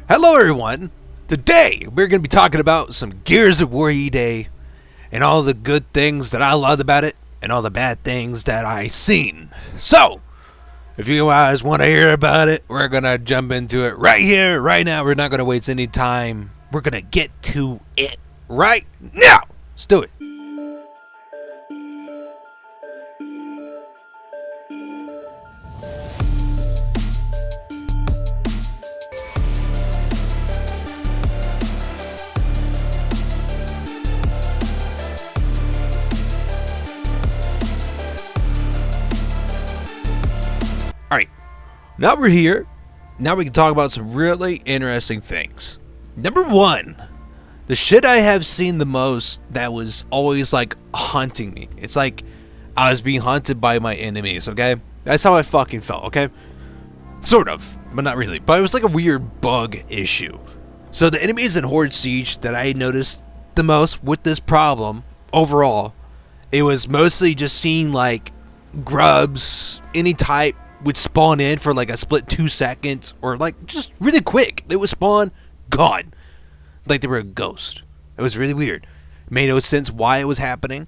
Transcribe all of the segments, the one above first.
Hello everyone! Today we're going to be talking about some Gears of War E-Day and all the good things that I loved about it and all the bad things that I seen. So, if you guys want to hear about it, we're going to jump into it right here, right now. We're not going to waste any time. We're going to get to it right now! Let's do it. Alright, now we're here. Now we can talk about some really interesting things. Number one, the shit I have seen the most that was always like haunting me. It's like I was being haunted by my enemies, okay? That's how I fucking felt, okay? Sort of, but not really. But it was like a weird bug issue. So the enemies in Horde Siege that I noticed the most with this problem, overall, it was mostly just seeing like grubs, any type, would spawn in for like a split 2 seconds or like just really quick. They would spawn, gone. Like they were a ghost. It was really weird. Made no sense why it was happening,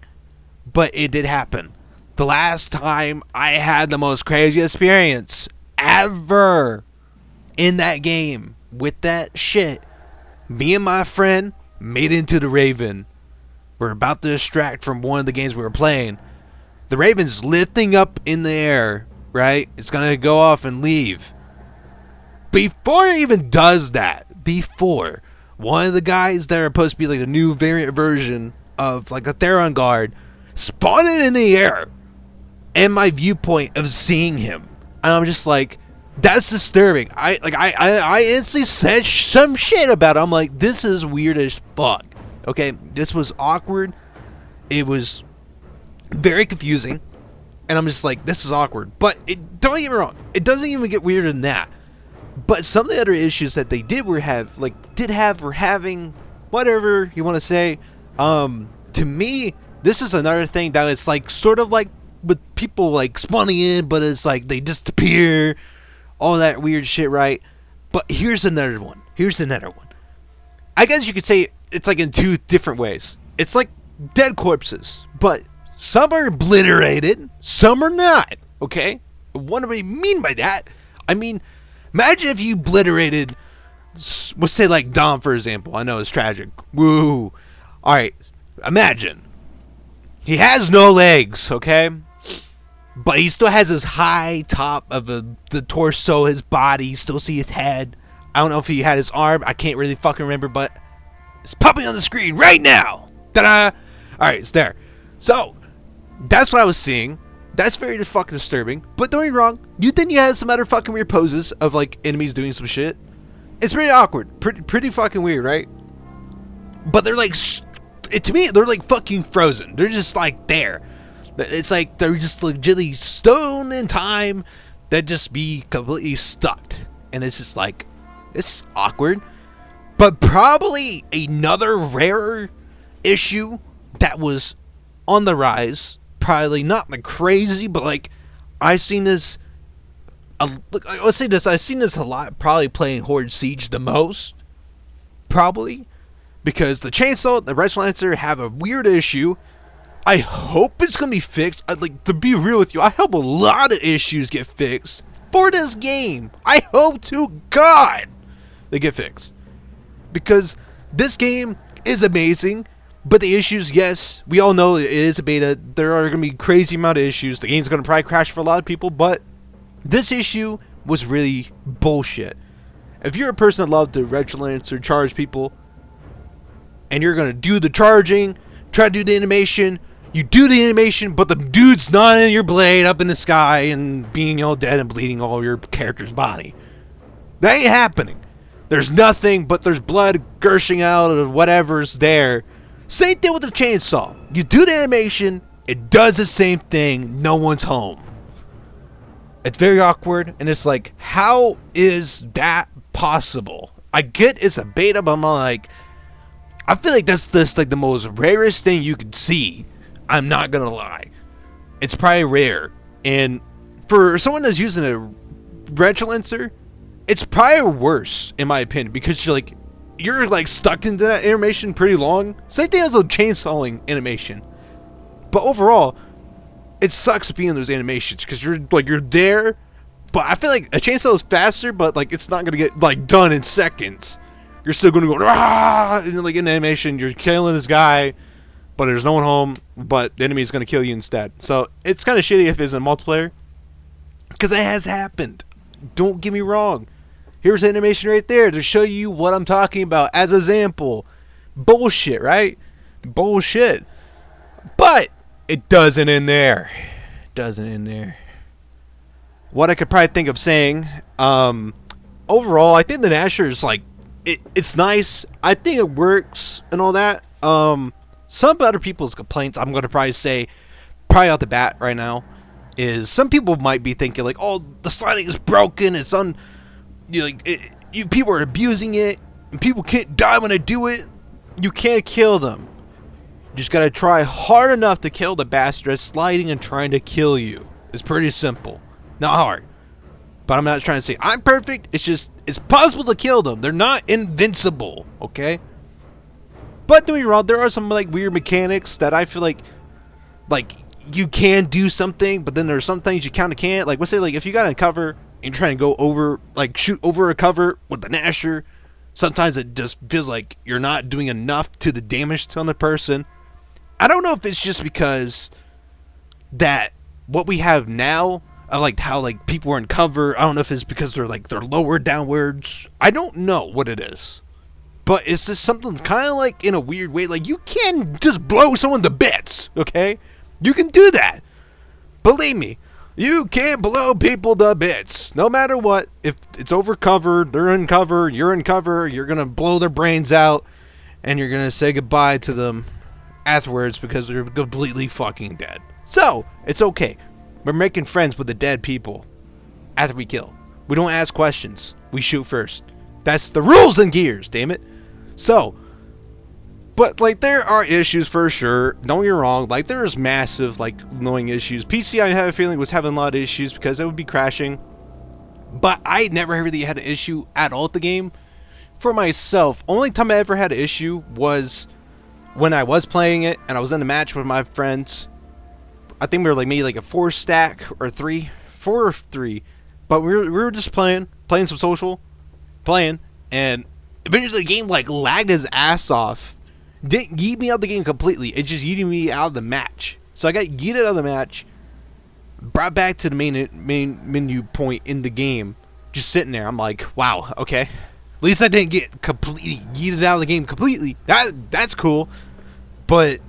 but it did happen. The last time I had the most crazy experience ever in that game with that shit, me and my friend made it into the Raven. We're about to distract from one of the games we were playing. The Raven's lifting up in the air, right? It's gonna go off and leave. Before it even does that, one of the guys that are supposed to be like a new variant version of like a Theron guard spawned in the air and my viewpoint of seeing him. And I'm just like, that's disturbing. I instantly said some shit about it. I'm like, this is weird as fuck. Okay, this was awkward. It was very confusing. And I'm just like, this is awkward. But don't get me wrong, it doesn't even get weirder than that. But some of the other issues that they were having, whatever you want to say, to me, this is another thing that is like sort of like with people like spawning in, but it's like they disappear, all that weird shit, right? But here's another one. I guess you could say it's like in two different ways. It's like dead corpses, but some are obliterated, some are not, okay? What do I mean by that? I mean, imagine if you obliterated, let's say like Dom, for example. I know it's tragic. Woo. Alright, imagine. He has no legs, okay? But he still has his high top of the torso, his body. You still see his head. I don't know if he had his arm. I can't really fucking remember, but it's popping on the screen right now. Ta-da! Alright, it's there. So, that's what I was seeing. That's very fucking disturbing. But don't get me wrong, you think you had some other fucking weird poses of like enemies doing some shit? It's pretty awkward. Pretty fucking weird, right? But they're like, to me, they're like fucking frozen. They're just like there. It's like they're just legitimately stone in time that just be completely stuck. And it's just like, it's awkward. But probably another rarer issue that was on the rise, probably not like crazy, but like I've seen this let's say this, I've seen this a lot, probably playing Horde Siege the most, probably because the chainsaw, the Red Lancer have a weird issue. I hope it's gonna be fixed. I'd like to be real with you, I hope a lot of issues get fixed for this game. I hope to God they get fixed, because this game is amazing. But the issues, yes, we all know it is a beta. There are going to be crazy amount of issues. The game's going to probably crash for a lot of people, but this issue was really bullshit. If you're a person that loves to Regilancer or charge people, and you're going to do the charging, try to do the animation, you do the animation, but the dude's not in your blade up in the sky and being all dead and bleeding all your character's body. That ain't happening. There's nothing, but there's blood gushing out of whatever's there. Same thing with the chainsaw. You do the animation, it does the same thing, no one's home. It's very awkward, and it's like, how is that possible? I get it's a beta, but I'm like, I feel like that's just like the most rarest thing you could see. I'm not gonna lie. It's probably rare. And for someone that's using a Regilancer, it's probably worse in my opinion because you're like stuck into that animation pretty long. Same thing as a chainsawing animation. But overall, it sucks being in those animations because you're there, but I feel like a chainsaw is faster, but like it's not gonna get like done in seconds. You're still gonna go and like in animation, you're killing this guy, but there's no one home, but the enemy is gonna kill you instead. So it's kind of shitty if it's in multiplayer, because it has happened. Don't get me wrong. Here's animation right there to show you what I'm talking about as an example. Bullshit, right? Bullshit. But it doesn't end there. Doesn't end there. What I could probably think of saying, overall, I think the Gnasher is like, it's nice. I think it works and all that. Some other people's complaints, I'm going to probably say, probably out the bat right now, is some people might be thinking like, oh, the sliding is broken. It's people are abusing it, and people can't die when they do it. You can't kill them. You just gotta try hard enough to kill the bastard that's sliding and trying to kill you. It's pretty simple, not hard. But I'm not trying to say I'm perfect. It's just it's possible to kill them. They're not invincible, okay? But don't be wrong, there are some like weird mechanics that I feel like you can do something, but then there's some things you kind of can't. Like let's say like if you got a cover and you're trying to go over like shoot over a cover with the Gnasher, sometimes it just feels like you're not doing enough to the damage on the person. I don't know if it's just because that what we have now, like how like people are in cover. I don't know if it's because they're lower downwards. I don't know what it is, but it's just something kind of like in a weird way. Like you can just blow someone to bits, okay? You can do that. Believe me, you can blow people to bits, no matter what. If it's over cover, they're in cover, you're in cover, you're gonna blow their brains out, and you're gonna say goodbye to them afterwards because they're completely fucking dead. So, it's okay. We're making friends with the dead people after we kill. We don't ask questions. We shoot first. That's the rules in Gears, damn it. So, but like there are issues for sure. Don't get me wrong. Like there's massive like annoying issues. PC, I have a feeling, was having a lot of issues because it would be crashing. But I never really had an issue at all with the game. For myself, only time I ever had an issue was when I was playing it and I was in a match with my friends. I think we were like maybe like a 4 stack or 3, 4 or 3. But we were just playing some social, and eventually the game like lagged his ass off. Didn't yeet me out of the game completely. It just yeeted me out of the match. So I got yeeted out of the match, brought back to the main menu point in the game, just sitting there. I'm like, wow, okay. At least I didn't get completely yeeted out of the game completely. That's cool. But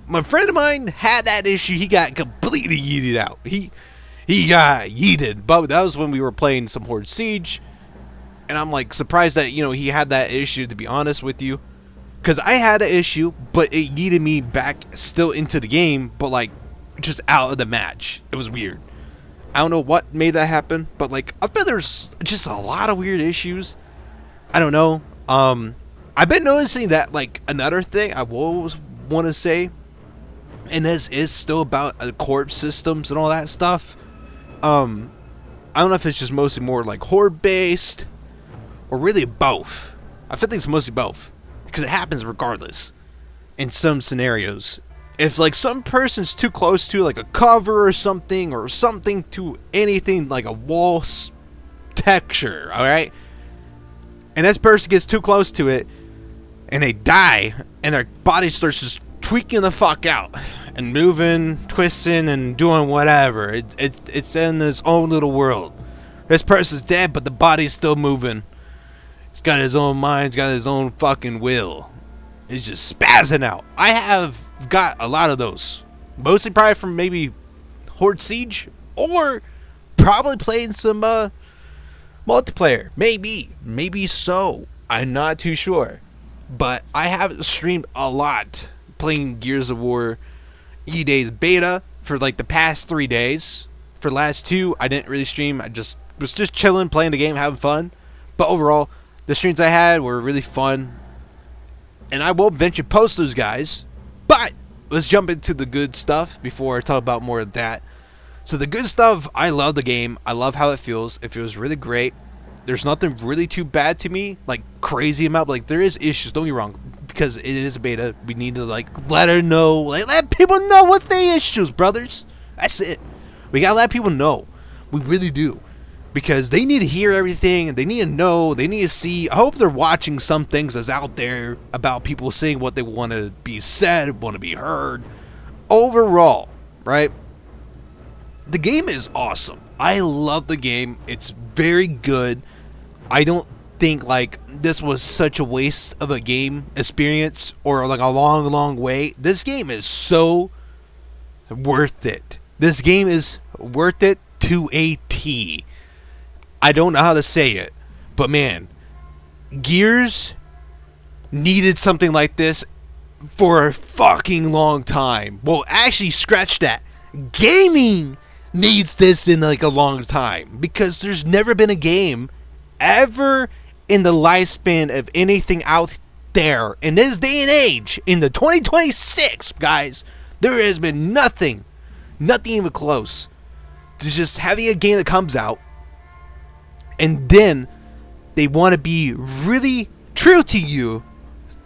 my friend of mine had that issue. He got completely yeeted out. He got yeeted. But that was when we were playing some Horde Siege. And I'm like surprised that, he had that issue, to be honest with you. Because I had an issue, but it yeeted me back still into the game, but like just out of the match. It was weird. I don't know what made that happen, but like I feel there's just a lot of weird issues. I don't know. I've been noticing that like another thing I always want to say, and this is still about corpse systems and all that stuff. I don't know if it's just mostly more like horde based, or really both. I feel like it's mostly both. Because it happens regardless in some scenarios. If like some person's too close to like a cover or something to anything like a wall texture, alright? And this person gets too close to it and they die and their body starts just tweaking the fuck out and moving, twisting, and doing whatever. It's in its own little world. This person's dead but the body's still moving. He's got his own mind, he's got his own fucking will. He's just spazzing out. I have got a lot of those. Mostly probably from maybe Horde Siege, or probably playing some multiplayer. Maybe so. I'm not too sure. But I have streamed a lot playing Gears of War E-Days beta for like the past 3 days. For the last 2, I didn't really stream. I was just chilling, playing the game, having fun. But overall, the streams I had were really fun, and I will eventually post those guys. But let's jump into the good stuff before I talk about more of that. So the good stuff, I love the game. I love how it feels. It feels really great. There's nothing really too bad to me, like crazy amount. Like there is issues. Don't get me wrong, because it is a beta. We need to like let her know, like let people know what the issues, brothers. That's it. We gotta let people know. We really do, because they need to hear everything. They need to know. They need to see. I hope they're watching some things that's out there about people saying what they want to be said, want to be heard. Overall, right? The game is awesome. I love the game. It's very good. I don't think like this was such a waste of a game experience or like a long wait. This game is so worth it. This game is worth it to a T. I don't know how to say it, but man, Gears needed something like this for a fucking long time. Well, actually, scratch that. Gaming needs this in like a long time, because there's never been a game ever in the lifespan of anything out there in this day and age, in the 2026, guys, there has been nothing even close to just having a game that comes out and then they want to be really true to you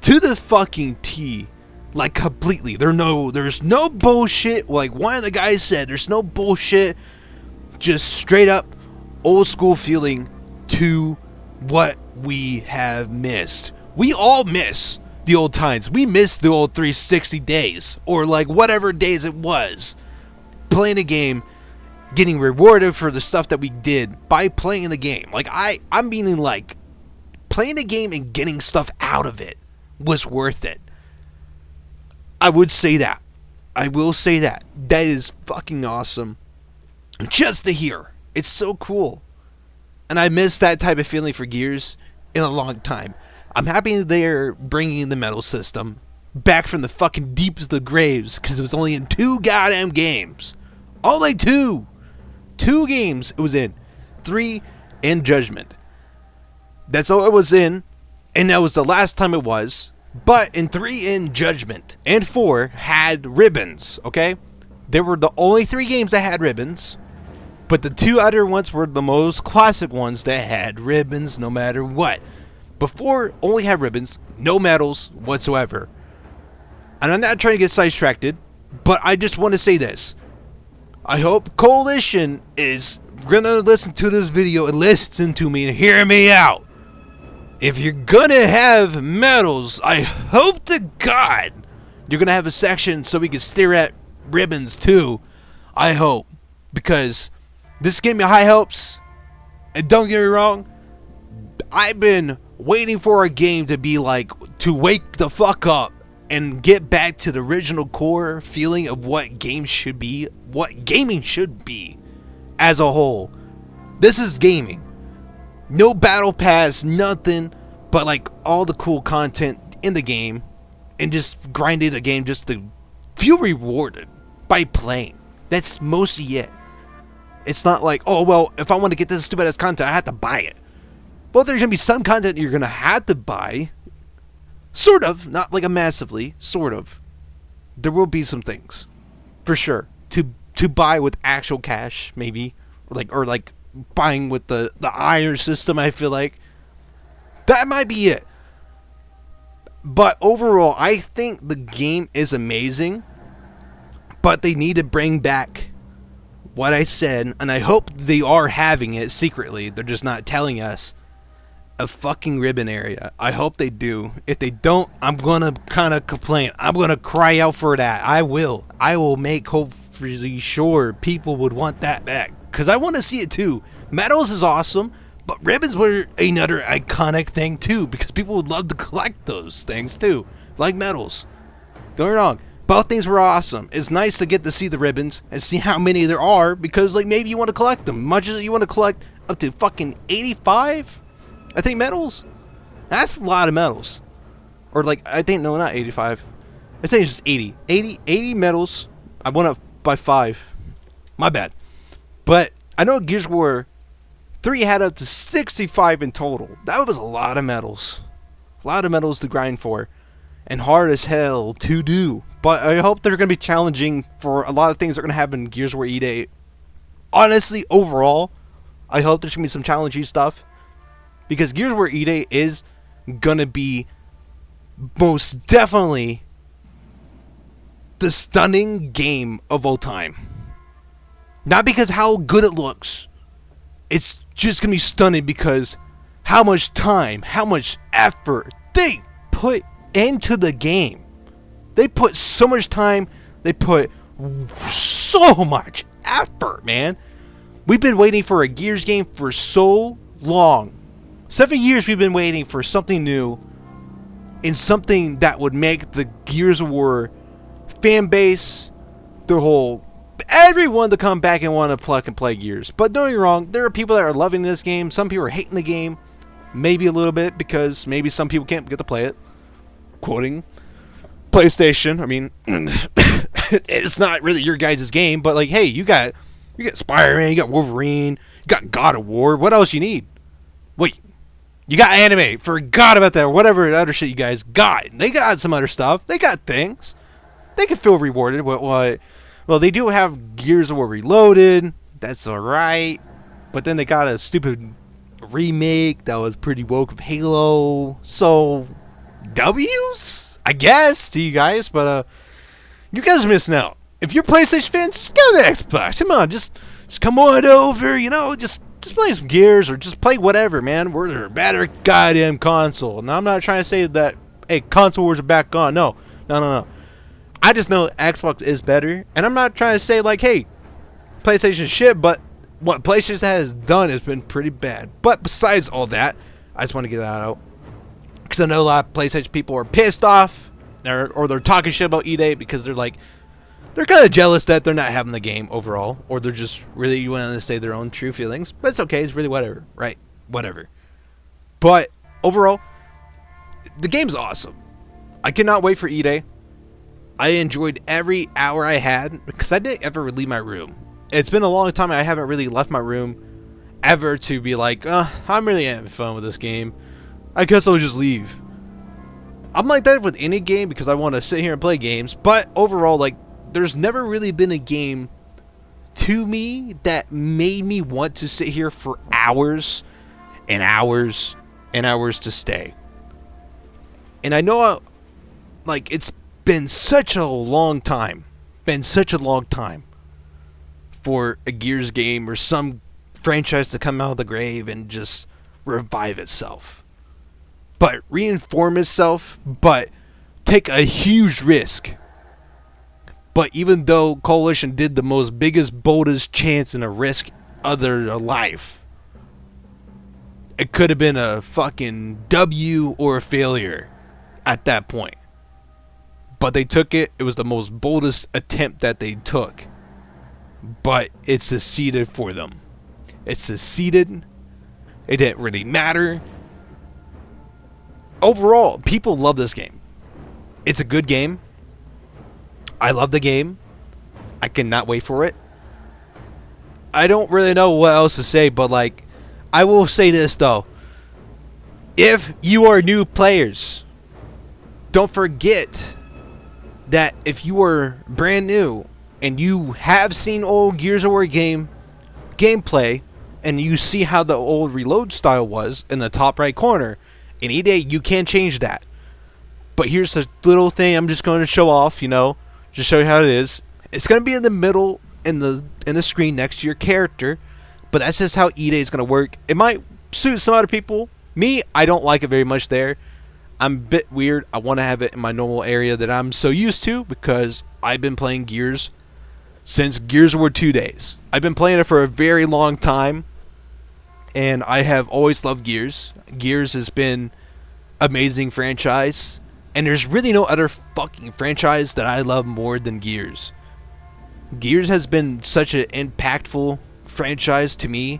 to the fucking T. Like completely. There's no bullshit. Like one of the guys said, there's no bullshit. Just straight up old school feeling to what we have missed. We all miss the old times. We miss the old 360 days, or like whatever days it was. Playing a game, getting rewarded for the stuff that we did by playing the game. Like I'm meaning like playing the game and getting stuff out of it was worth it. I would say that. I will say that. That is fucking awesome. Just to hear. It's so cool. And I miss that type of feeling for Gears in a long time. I'm happy they're bringing the medal system back from the fucking deepest of graves, because it was only in 2 goddamn games. Only 2. 2 games it was in. 3 and Judgment. That's all it was in. And that was the last time it was. But in 3 and Judgment and 4 had ribbons, okay? They were the only 3 games that had ribbons. But the 2 other ones were the most classic ones that had ribbons no matter what. Before only had ribbons, no medals whatsoever. And I'm not trying to get sidetracked, but I just want to say this. I hope Coalition is gonna listen to this video and listen to me and hear me out. If you're gonna have medals, I hope to God you're gonna have a section so we can stare at ribbons too. I hope. Because this gave me high hopes. And don't get me wrong, I've been waiting for a game to be like, to wake the fuck up and get back to the original core feeling of what games should be, what gaming should be as a whole. This is gaming. No battle pass, nothing, but like all the cool content in the game, and just grinding the game just to feel rewarded by playing. That's mostly it. It's not like, oh well, if I want to get this stupid ass content, I have to buy it. Well, there's gonna be some content you're gonna have to buy. Sort of, not like a massively, sort of. There will be some things, for sure, to buy with actual cash, maybe, or like buying with the iron system. I feel like that might be it. But overall, I think the game is amazing, but they need to bring back what I said, and I hope they are having it secretly. They're just not telling us. A fucking ribbon area. I hope they do. If they don't, I'm gonna kind of complain. I'm gonna cry out for that. I will make hopefully sure people would want that back, because I want to see it too. Medals is awesome, but ribbons were another iconic thing too, because people would love to collect those things too, like medals. Don't get me wrong, both things were awesome. It's nice to get to see the ribbons and see how many there are, because like maybe you want to collect them, much as you want to collect up to fucking 85, I think, medals. That's a lot of medals. Or like, I think, no, not 85. I think it's just 80. 80 medals. I went up by 5. My bad. But I know Gears of War 3 had up to 65 in total. That was a lot of medals. A lot of medals to grind for. And hard as hell to do. But I hope they're going to be challenging for a lot of things that are going to happen in Gears of War E8. Honestly, overall, I hope there's going to be some challenging stuff. because Gears of War E-Day is gonna be most definitely the stunning game of all time. Not because how good it looks. It's just gonna be stunning because how much time, how much effort they put into the game. They put so much time, they put so much effort, man. We've been waiting for a Gears game for so long. 7 years we've been waiting for something new and something that would make the Gears of War fan base, the whole, everyone to come back and want to pluck and play Gears. But don't get me wrong, there are people that are loving this game. Some people are hating the game. Maybe a little bit because maybe some people can't get to play it. Quoting PlayStation. I mean, it's not really your guys' game, but like, hey, you got Spider-Man, you got Wolverine, you got God of War. What else you need? Wait, you got anime. Forgot about that. Or whatever other shit you guys got. They got some other stuff. They got things. They can feel rewarded. Well, they do have Gears of War Reloaded. That's alright. But then they got a stupid remake that was pretty woke of Halo. So, W's, I guess, to you guys. But you guys are missing out. If you're PlayStation fans, just go to the Xbox. Come on, just come on over. You know, just play some Gears or just play whatever, man. We're a better goddamn console. Now, I'm not trying to say that, hey, console wars are back on. No. I just know Xbox is better, and I'm not trying to say like, hey, PlayStation shit, but what PlayStation has done has been pretty bad. But besides all that, I just want to get that out because I know a lot of PlayStation people are pissed off, or they're talking shit about E-Day because they're kind of jealous that they're not having the game overall, or they're just really wanting to say their own true feelings. But it's okay, it's really whatever, right? Whatever. But overall, the game's awesome. I cannot wait for E-Day. I enjoyed every hour I had because I didn't ever leave my room. It's been a long time I haven't really left my room ever to be like, I'm really having fun with this game. I guess I'll just leave. I'm like that with any game because I want to sit here and play games. But overall, like, there's never really been a game to me that made me want to sit here for hours and hours and hours to stay. And I know, like, it's been such a long time for a Gears game or some franchise to come out of the grave and just revive itself, but reinform itself, but take a huge risk. But even though Coalition did the most biggest, boldest chance in a risk of their life, it could have been a fucking W or a failure at that point. But they took it. It was the most boldest attempt that they took. But it succeeded for them. It succeeded. It didn't really matter. Overall, people love this game. It's a good game. I love the game. I cannot wait for it. I don't really know what else to say, but like, I will say this though. If you are new players, don't forget that if you are brand new and you have seen old Gears of War gameplay and you see how the old reload style was in the top right corner, in E-Day you can change that. But here's the little thing I'm just going to show off, just show you how it is. It's going to be in the middle in the screen next to your character, but that's just how E-Day is going to work. It might suit some other people. Me, I don't like it very much there. I'm a bit weird. I want to have it in my normal area that I'm so used to because I've been playing Gears since Gears of War 2 days. I've been playing it for a very long time, and I have always loved Gears. Gears has been amazing franchise, and there's really no other fucking franchise that I love more than Gears. Gears has been such an impactful franchise to me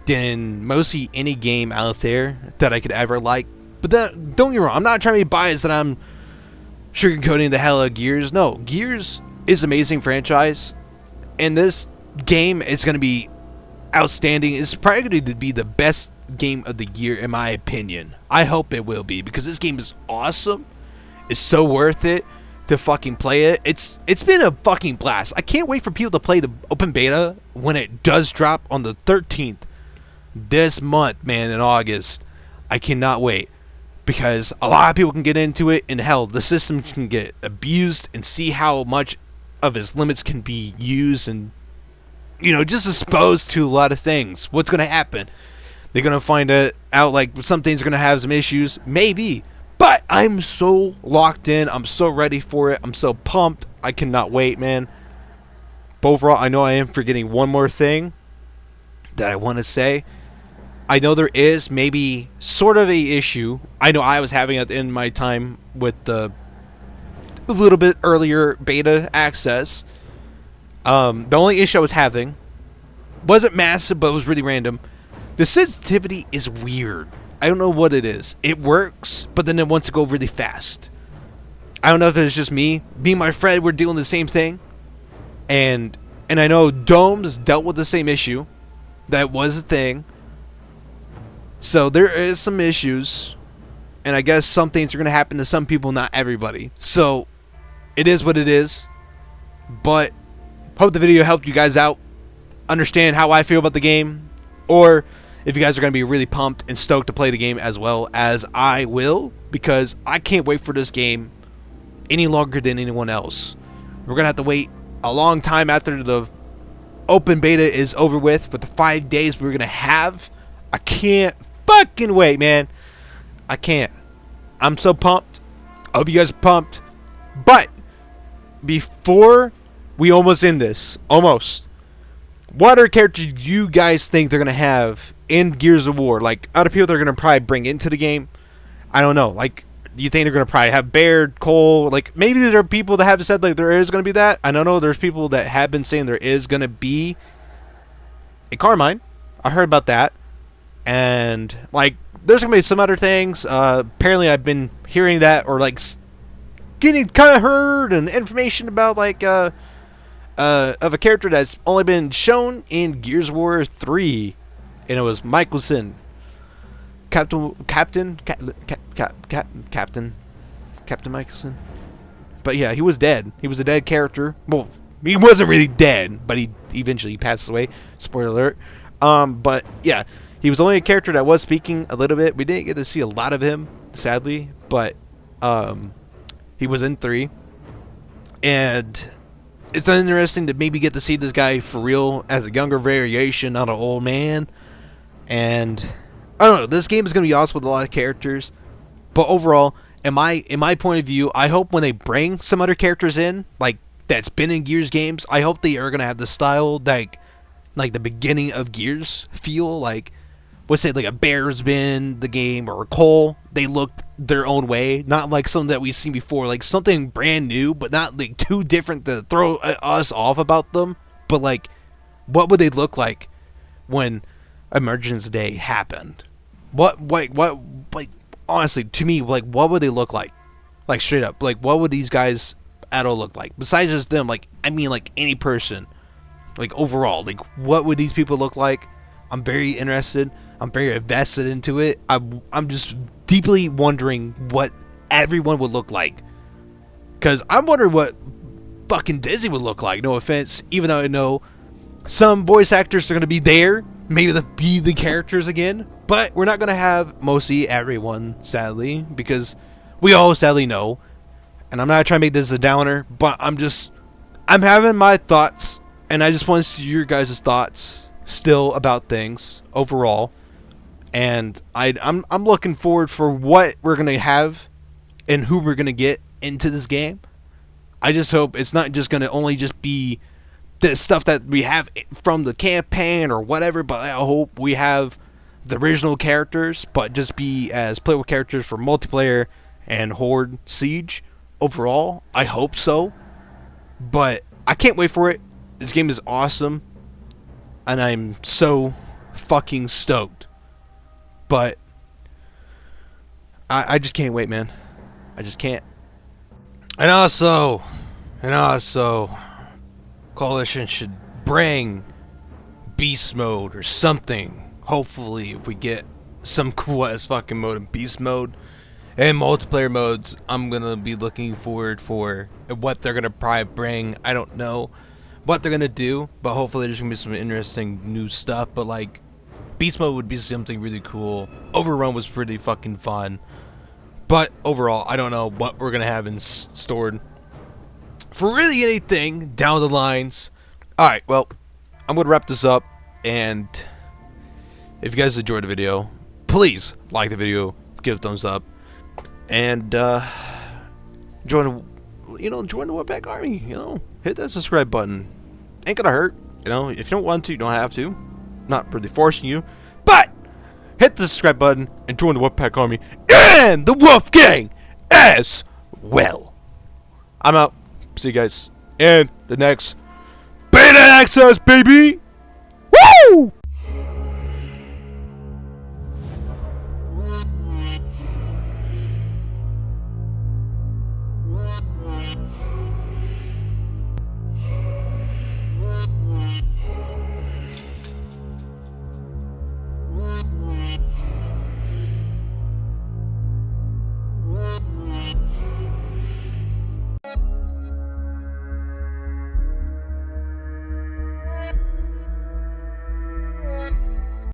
than mostly any game out there that I could ever like. But don't get me wrong, I'm not trying to be biased that I'm sugarcoating the hell out of Gears. No, Gears is an amazing franchise, and this game is going to be outstanding. It's probably going to be the best game of the year in my opinion. I hope it will be because this game is awesome. It's so worth it to fucking play it. It's been a fucking blast. I can't wait for people to play the open beta when it does drop on the 13th this month, man, in August. I cannot wait. Because a lot of people can get into it, and hell, the system can get abused, and see how much of its limits can be used, and just exposed to a lot of things. What's going to happen? They're going to find out like some things are going to have some issues, maybe. But I'm so locked in. I'm so ready for it. I'm so pumped. I cannot wait, man. But overall, I know I am forgetting one more thing that I want to say. I know there is maybe sort of a issue. I know I was having at the end of my time with the a little bit earlier beta access. The only issue I was having wasn't massive, but it was really random. The sensitivity is weird. I don't know what it is. It works, but then it wants to go really fast. I don't know if it's just me. Me and my friend were dealing the same thing. And I know Domes dealt with the same issue. That was a thing. So there is some issues. And I guess some things are going to happen to some people, not everybody. So it is what it is. But hope the video helped you guys out. Understand how I feel about the game. Or if you guys are going to be really pumped and stoked to play the game as well as I will. Because I can't wait for this game any longer than anyone else. We're going to have to wait a long time after the open beta is over with. For the 5 days we're going to have. I can't fucking wait, man. I can't. I'm so pumped. I hope you guys are pumped. But before we almost end this, what are characters you guys think they're going to have in Gears of War? Like, other people they're going to probably bring into the game. I don't know. Like, do you think they're going to probably have Baird, Cole? Like, maybe there are people that have said, like, there is going to be that. I don't know. There's people that have been saying there is going to be a Carmine. I heard about that. And, like, there's going to be some other things. Apparently, I've been hearing that, or, like, getting kind of heard and information about, like, of a character that's only been shown in Gears of War 3. And it was Michelson. Captain Michelson. But yeah, he was dead. He was a dead character. Well, he wasn't really dead, but he eventually passed away. Spoiler alert. But yeah, he was only a character that was speaking a little bit. We didn't get to see a lot of him, sadly, but he was in 3. And it's interesting to maybe get to see this guy for real as a younger variation, not an old man. And I don't know, this game is going to be awesome with a lot of characters. But overall, in my point of view, I hope when they bring some other characters in, like that's been in Gears games, I hope they are going to have the style like the beginning of Gears feel. Like, let's say like a Bear's been the game, or a Cole, they look their own way, not like something that we've seen before, like something brand new, but not like too different to throw us off about them. But like, what would they look like when Emergence Day happened? What like honestly, to me, like, what would they look like? Like, straight up, like, what would these guys at all look like? Besides just them, like, I mean, like, any person. Like, overall, like, what would these people look like? I'm very interested. I'm very invested into it. I'm just deeply wondering what everyone would look like. Because I'm wondering what fucking Dizzy would look like. No offense, even though I know some voice actors are going to be there. Maybe they'll be the characters again. But we're not going to have mostly everyone, sadly. Because we all sadly know. And I'm not trying to make this a downer. But I'm having my thoughts. And I just want to see your guys' thoughts still about things overall. And I'm looking forward for what we're going to have. And who we're going to get into this game. I just hope it's not just going to only just be the stuff that we have from the campaign or whatever, but I hope we have the original characters, but just be as playable characters for multiplayer and Horde Siege. Overall, I hope so. But I can't wait for it. This game is awesome. And I'm so fucking stoked. But I just can't wait, man. I just can't. And also, Coalition should bring Beast Mode or something. Hopefully, if we get some cool ass fucking mode in Beast Mode and multiplayer modes, I'm gonna be looking forward for what they're gonna probably bring. I don't know what they're gonna do, but hopefully there's gonna be some interesting new stuff. But like, Beast Mode would be something really cool. Overrun was pretty fucking fun. But overall, I don't know what we're gonna have in stored for really anything down the lines. Alright, well, I'm gonna wrap this up, and if you guys enjoyed the video, please like the video, give it a thumbs up, and join the Webpack Army. Hit that subscribe button. Ain't gonna hurt. If you don't want to, you don't have to. Not really forcing you, but hit the subscribe button and join the Webpack Army and the Wolf Gang as well. I'm out. See you guys in the next Beta Access, baby!